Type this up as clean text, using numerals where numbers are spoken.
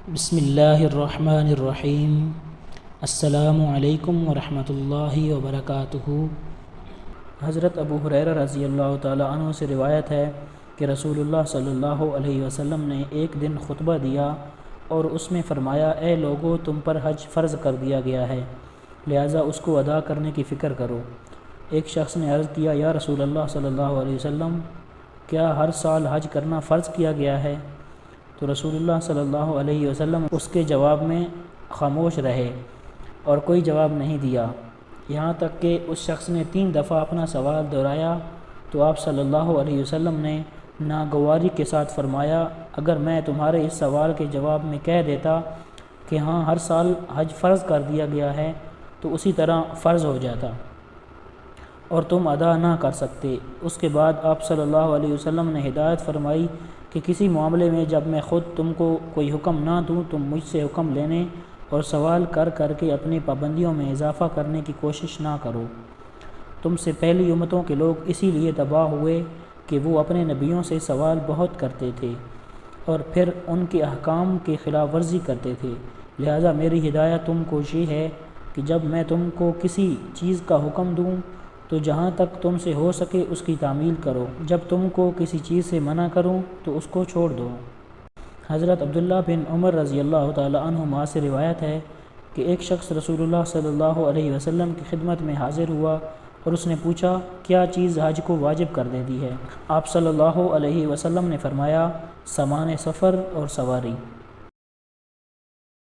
بسم اللہ الرحمن الرحیم۔ السلام علیکم ورحمۃ اللہ وبرکاتہ۔ حضرت ابو ہریرہ رضی اللہ تعالیٰ عنہ سے روایت ہے کہ رسول اللہ صلی اللہ علیہ وسلم نے ایک دن خطبہ دیا اور اس میں فرمایا، اے لوگو، تم پر حج فرض کر دیا گیا ہے، لہٰذا اس کو ادا کرنے کی فکر کرو۔ ایک شخص نے عرض کیا، یا رسول اللہ صلی اللہ علیہ وسلم، کیا ہر سال حج کرنا فرض کیا گیا ہے؟ تو رسول اللہ صلی اللہ علیہ وسلم اس کے جواب میں خاموش رہے اور کوئی جواب نہیں دیا، یہاں تک کہ اس شخص نے 3 دفعہ اپنا سوال دہرایا تو آپ صلی اللہ علیہ وسلم نے ناگواری کے ساتھ فرمایا، اگر میں تمہارے اس سوال کے جواب میں کہہ دیتا کہ ہاں ہر سال حج فرض کر دیا گیا ہے تو اسی طرح فرض ہو جاتا اور تم ادا نہ کر سکتے۔ اس کے بعد آپ صلی اللہ علیہ وسلم نے ہدایت فرمائی کہ کسی معاملے میں جب میں خود تم کو کوئی حکم نہ دوں، تم مجھ سے حکم لینے اور سوال کر کے اپنی پابندیوں میں اضافہ کرنے کی کوشش نہ کرو۔ تم سے پہلی امتوں کے لوگ اسی لیے تباہ ہوئے کہ وہ اپنے نبیوں سے سوال بہت کرتے تھے اور پھر ان کے احکام کی خلاف ورزی کرتے تھے، لہٰذا میری ہدایت تم کو یہ ہے کہ جب میں تم کو کسی چیز کا حکم دوں تو جہاں تک تم سے ہو سکے اس کی تعمیل کرو، جب تم کو کسی چیز سے منع کروں تو اس کو چھوڑ دو۔ حضرت عبداللہ بن عمر رضی اللہ تعالیٰ عنہما سے روایت ہے کہ ایک شخص رسول اللہ صلی اللہ علیہ وسلم کی خدمت میں حاضر ہوا اور اس نے پوچھا، کیا چیز حج کو واجب کر دیتی ہے؟ آپ صلی اللہ علیہ وسلم نے فرمایا، سامان سفر اور سواری۔